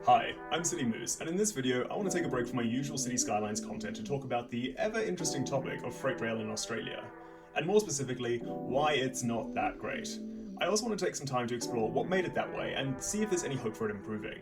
Hi, I'm City Moose, and in this video I want to take a break from my usual City Skylines content to talk about the ever-interesting topic of freight rail in Australia, and more specifically, why it's not that great. I also want to take some time to explore what made it that way and see if there's any hope for it improving.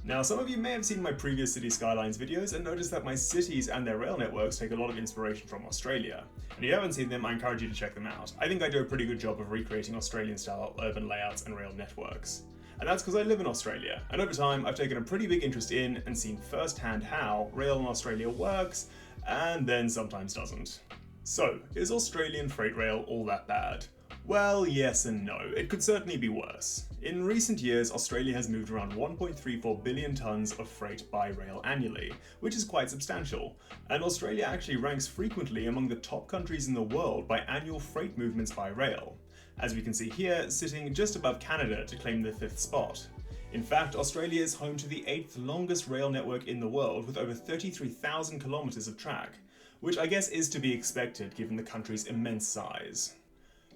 Now, some of you may have seen my previous City Skylines videos and noticed that my cities and their rail networks take a lot of inspiration from Australia. And if you haven't seen them, I encourage you to check them out. I think I do a pretty good job of recreating Australian-style urban layouts and rail networks. And that's because I live in Australia, and over time I've taken a pretty big interest in and seen firsthand how rail in Australia works, and then sometimes doesn't. So, is Australian freight rail all that bad? Well, yes and no. It could certainly be worse. In recent years, Australia has moved around 1.34 billion tonnes of freight by rail annually, which is quite substantial, and Australia actually ranks frequently among the top countries in the world by annual freight movements by rail, as we can see here, sitting just above Canada to claim the 5th spot. In fact, Australia is home to the 8th longest rail network in the world with over 33,000 kilometres of track, which I guess is to be expected given the country's immense size.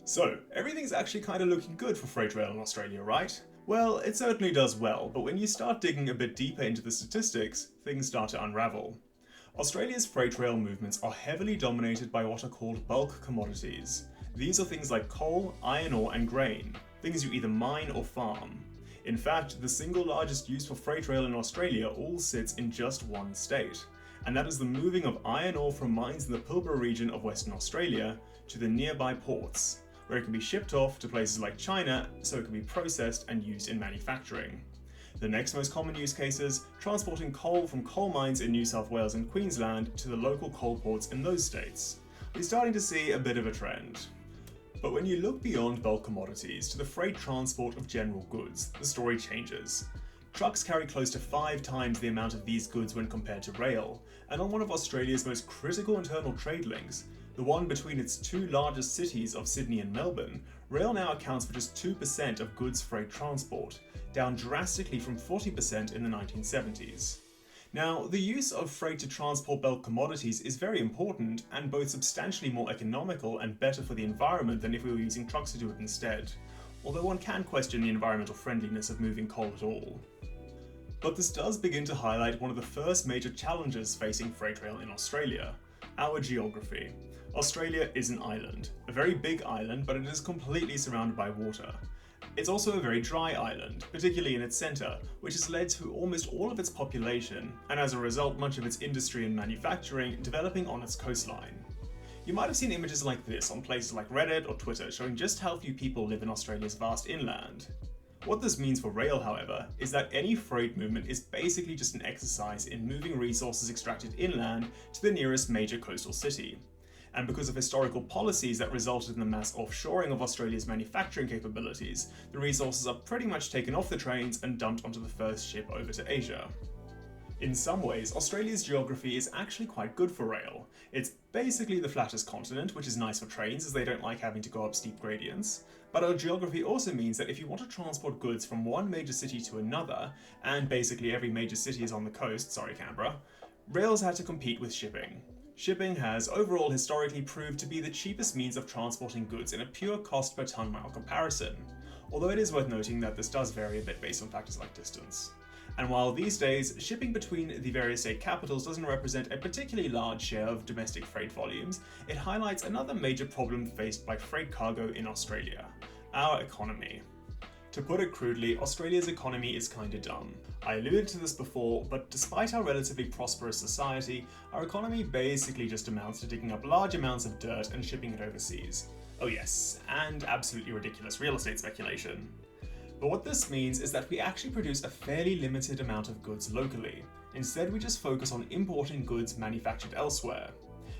So, everything's actually kind of looking good for freight rail in Australia, right? Well, it certainly does well, but when you start digging a bit deeper into the statistics, things start to unravel. Australia's freight rail movements are heavily dominated by what are called bulk commodities. These are things like coal, iron ore, and grain, things you either mine or farm. In fact, the single largest use for freight rail in Australia all sits in just one state, and that is the moving of iron ore from mines in the Pilbara region of Western Australia to the nearby ports, where it can be shipped off to places like China so it can be processed and used in manufacturing. The next most common use cases, transporting coal from coal mines in New South Wales and Queensland to the local coal ports in those states. We're starting to see a bit of a trend. But when you look beyond bulk commodities to the freight transport of general goods, the story changes. Trucks carry close to 5 times the amount of these goods when compared to rail, and on one of Australia's most critical internal trade links, the one between its two largest cities of Sydney and Melbourne, rail now accounts for just 2% of goods freight transport, down drastically from 40% in the 1970s. Now, the use of freight to transport bulk commodities is very important and both substantially more economical and better for the environment than if we were using trucks to do it instead, although one can question the environmental friendliness of moving coal at all. But this does begin to highlight one of the first major challenges facing freight rail in Australia: our geography. Australia is an island, a very big island, but it is completely surrounded by water. It's also a very dry island, particularly in its centre, which has led to almost all of its population, and as a result much of its industry and manufacturing, developing on its coastline. You might have seen images like this on places like Reddit or Twitter showing just how few people live in Australia's vast inland. What this means for rail, however, is that any freight movement is basically just an exercise in moving resources extracted inland to the nearest major coastal city. And because of historical policies that resulted in the mass offshoring of Australia's manufacturing capabilities, the resources are pretty much taken off the trains and dumped onto the first ship over to Asia. In some ways, Australia's geography is actually quite good for rail. It's basically the flattest continent, which is nice for trains as they don't like having to go up steep gradients. But our geography also means that if you want to transport goods from one major city to another, and basically every major city is on the coast, sorry Canberra, rails had to compete with shipping. Shipping has overall historically proved to be the cheapest means of transporting goods in a pure cost per ton mile comparison, although it is worth noting that this does vary a bit based on factors like distance. And while these days, shipping between the various state capitals doesn't represent a particularly large share of domestic freight volumes, it highlights another major problem faced by freight cargo in Australia: our economy. To put it crudely, Australia's economy is kinda dumb. I alluded to this before, but despite our relatively prosperous society, our economy basically just amounts to digging up large amounts of dirt and shipping it overseas. Oh yes, and absolutely ridiculous real estate speculation. But what this means is that we actually produce a fairly limited amount of goods locally. Instead, we just focus on importing goods manufactured elsewhere.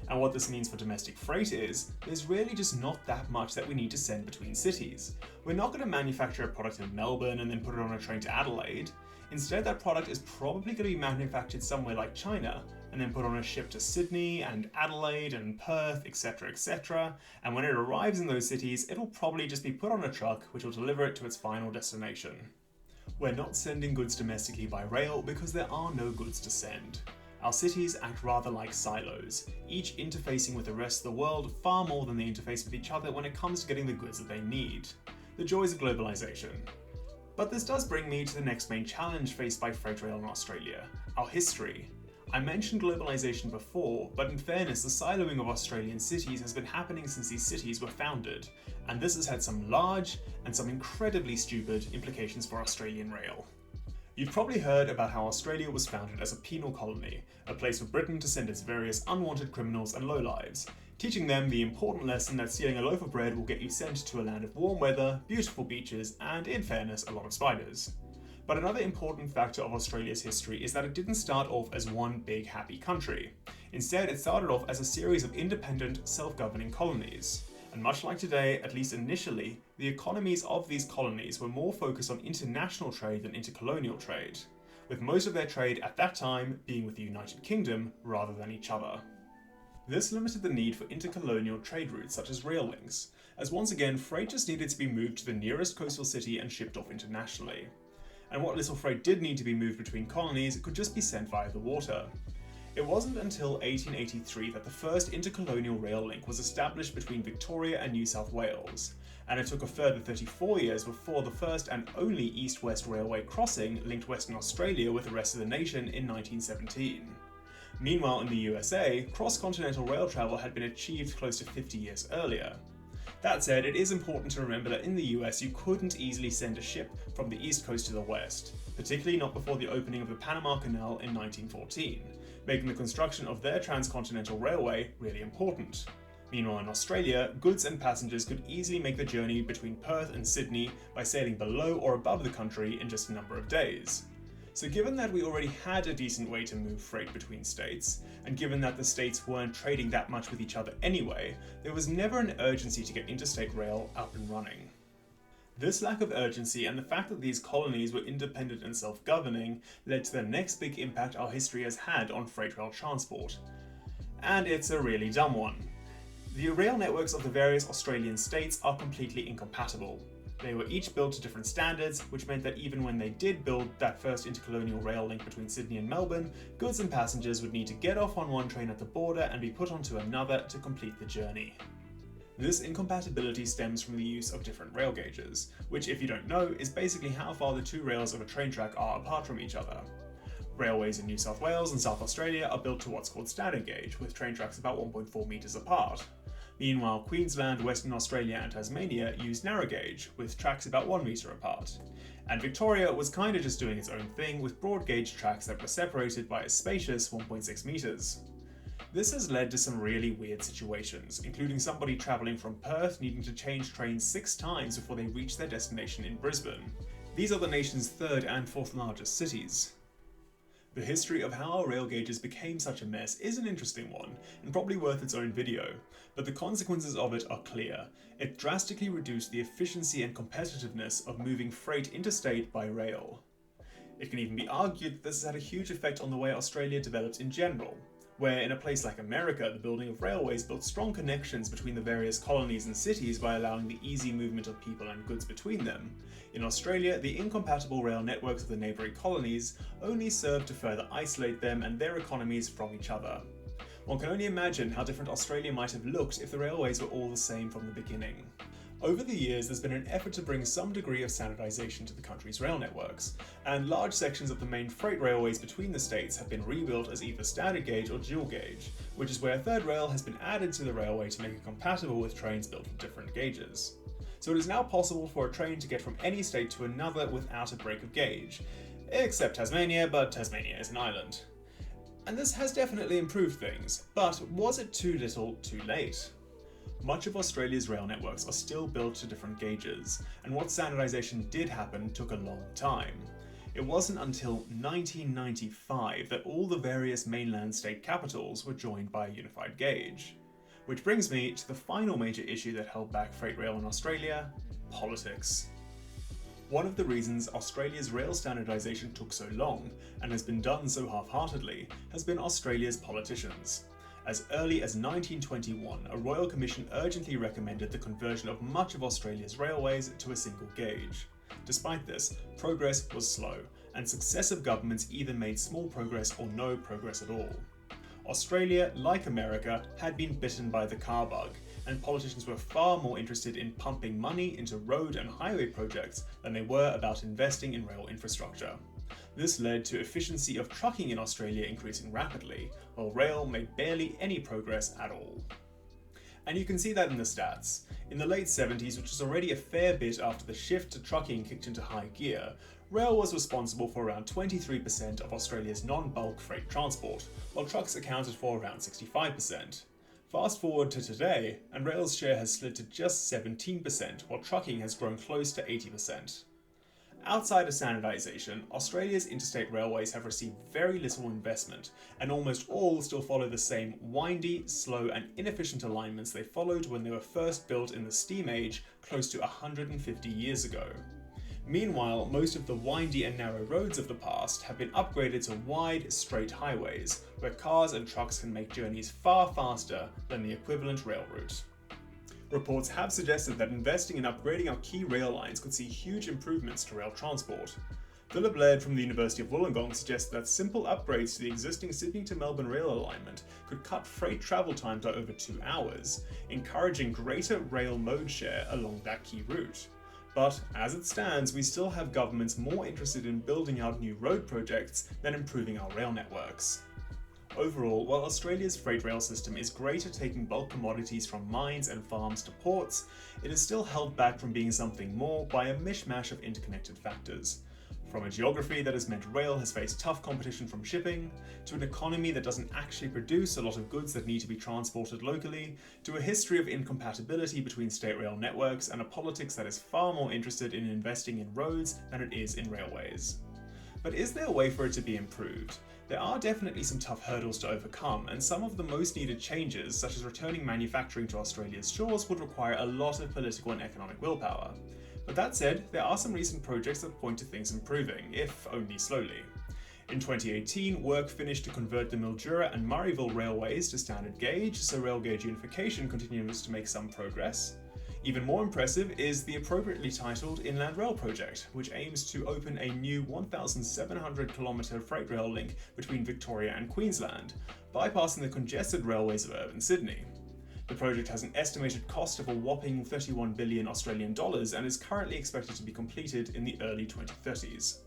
And what this means for domestic freight is, there's really just not that much that we need to send between cities. We're not going to manufacture a product in Melbourne and then put it on a train to Adelaide. Instead, that product is probably going to be manufactured somewhere like China, and then put on a ship to Sydney and Adelaide and Perth, etc. And when it arrives in those cities, it'll probably just be put on a truck which will deliver it to its final destination. We're not sending goods domestically by rail because there are no goods to send. Our cities act rather like silos, each interfacing with the rest of the world far more than they interface with each other when it comes to getting the goods that they need. The joys of globalization. But this does bring me to the next main challenge faced by freight rail in Australia, our history. I mentioned globalization before, but in fairness, the siloing of Australian cities has been happening since these cities were founded, and this has had some large and some incredibly stupid implications for Australian rail. You've probably heard about how Australia was founded as a penal colony, a place for Britain to send its various unwanted criminals and lowlives, teaching them the important lesson that stealing a loaf of bread will get you sent to a land of warm weather, beautiful beaches, and, in fairness, a lot of spiders. But another important factor of Australia's history is that it didn't start off as one big happy country. Instead, it started off as a series of independent, self-governing colonies. And much like today, at least initially, the economies of these colonies were more focused on international trade than intercolonial trade, with most of their trade at that time being with the United Kingdom rather than each other. This limited the need for intercolonial trade routes such as rail links, as once again freight just needed to be moved to the nearest coastal city and shipped off internationally. And what little freight did need to be moved between colonies could just be sent via the water. It wasn't until 1883 that the first intercolonial rail link was established between Victoria and New South Wales, and it took a further 34 years before the first and only east-west railway crossing linked Western Australia with the rest of the nation in 1917. Meanwhile, in the USA, cross-continental rail travel had been achieved close to 50 years earlier. That said, it is important to remember that in the US you couldn't easily send a ship from the east coast to the west, particularly not before the opening of the Panama Canal in 1914, making the construction of their transcontinental railway really important. Meanwhile, in Australia, goods and passengers could easily make the journey between Perth and Sydney by sailing below or above the country in just a number of days. So given that we already had a decent way to move freight between states, and given that the states weren't trading that much with each other anyway, there was never an urgency to get interstate rail up and running. This lack of urgency and the fact that these colonies were independent and self-governing led to the next big impact our history has had on freight rail transport. And it's a really dumb one. The rail networks of the various Australian states are completely incompatible. They were each built to different standards, which meant that even when they did build that first intercolonial rail link between Sydney and Melbourne, goods and passengers would need to get off on one train at the border and be put onto another to complete the journey. This incompatibility stems from the use of different rail gauges, which, if you don't know, is basically how far the two rails of a train track are apart from each other. Railways in New South Wales and South Australia are built to what's called standard gauge, with train tracks about 1.4 metres apart. Meanwhile, Queensland, Western Australia and Tasmania use narrow gauge, with tracks about 1 metre apart. And Victoria was kinda just doing its own thing with broad gauge tracks that were separated by a spacious 1.6 metres. This has led to some really weird situations, including somebody travelling from Perth needing to change trains 6 times before they reach their destination in Brisbane. These are the nation's third and fourth largest cities. The history of how our rail gauges became such a mess is an interesting one, and probably worth its own video, but the consequences of it are clear. It drastically reduced the efficiency and competitiveness of moving freight interstate by rail. It can even be argued that this has had a huge effect on the way Australia developed in general, where in a place like America, the building of railways built strong connections between the various colonies and cities by allowing the easy movement of people and goods between them. In Australia, the incompatible rail networks of the neighbouring colonies only served to further isolate them and their economies from each other. One can only imagine how different Australia might have looked if the railways were all the same from the beginning. Over the years, there's been an effort to bring some degree of standardisation to the country's rail networks, and large sections of the main freight railways between the states have been rebuilt as either standard gauge or dual gauge, which is where a third rail has been added to the railway to make it compatible with trains built with different gauges. So it is now possible for a train to get from any state to another without a break of gauge, except Tasmania, but Tasmania is an island. And this has definitely improved things, but was it too little, too late? Much of Australia's rail networks are still built to different gauges, and what standardisation did happen took a long time. It wasn't until 1995 that all the various mainland state capitals were joined by a unified gauge. Which brings me to the final major issue that held back freight rail in Australia: politics. One of the reasons Australia's rail standardisation took so long, and has been done so half-heartedly, has been Australia's politicians. As early as 1921, a Royal Commission urgently recommended the conversion of much of Australia's railways to a single gauge. Despite this, progress was slow, and and successive governments either made small progress or no progress at all. Australia, like America, had been bitten by the car bug, and politicians were far more interested in pumping money into road and highway projects than they were about investing in rail infrastructure. This led to efficiency of trucking in Australia increasing rapidly, while rail made barely any progress at all. And you can see that in the stats. In the late 70s, which was already a fair bit after the shift to trucking kicked into high gear, rail was responsible for around 23% of Australia's non-bulk freight transport, while trucks accounted for around 65%. Fast forward to today, and rail's share has slid to just 17%, while trucking has grown close to 80%. Outside of standardisation, Australia's interstate railways have received very little investment, and almost all still follow the same windy, slow and inefficient alignments they followed when they were first built in the steam age close to 150 years ago. Meanwhile, most of the windy and narrow roads of the past have been upgraded to wide, straight highways, where cars and trucks can make journeys far faster than the equivalent rail route. Reports have suggested that investing in upgrading our key rail lines could see huge improvements to rail transport. Philip Laird from the University of Wollongong suggests that simple upgrades to the existing Sydney to Melbourne rail alignment could cut freight travel time to over 2 hours, encouraging greater rail mode share along that key route. But as it stands, we still have governments more interested in building out new road projects than improving our rail networks. Overall, while Australia's freight rail system is great at taking bulk commodities from mines and farms to ports, it is still held back from being something more by a mishmash of interconnected factors. From a geography that has meant rail has faced tough competition from shipping, to an economy that doesn't actually produce a lot of goods that need to be transported locally, to a history of incompatibility between state rail networks and a politics that is far more interested in investing in roads than it is in railways. But is there a way for it to be improved? There are definitely some tough hurdles to overcome, and some of the most needed changes, such as returning manufacturing to Australia's shores, would require a lot of political and economic willpower. But that said, there are some recent projects that point to things improving, if only slowly. In 2018, work finished to convert the Mildura and Murrayville railways to standard gauge, so rail gauge unification continues to make some progress. Even more impressive is the appropriately titled Inland Rail project, which aims to open a new 1,700-kilometre freight rail link between Victoria and Queensland, bypassing the congested railways of urban Sydney. The project has an estimated cost of a whopping 31 billion Australian dollars and is currently expected to be completed in the early 2030s.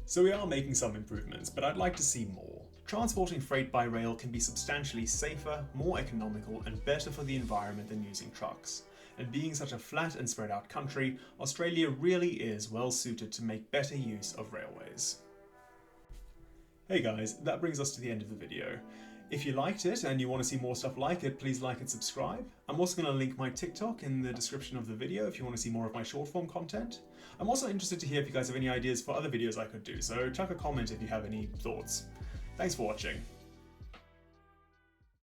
So we are making some improvements, but I'd like to see more. Transporting freight by rail can be substantially safer, more economical, and better for the environment than using trucks. And being such a flat and spread out country, Australia really is well suited to make better use of railways. Hey guys, that brings us to the end of the video. If you liked it and you want to see more stuff like it, please like and subscribe. I'm also going to link my TikTok in the description of the video if you want to see more of my short form content. I'm also interested to hear if you guys have any ideas for other videos I could do, so chuck a comment if you have any thoughts. Thanks for watching.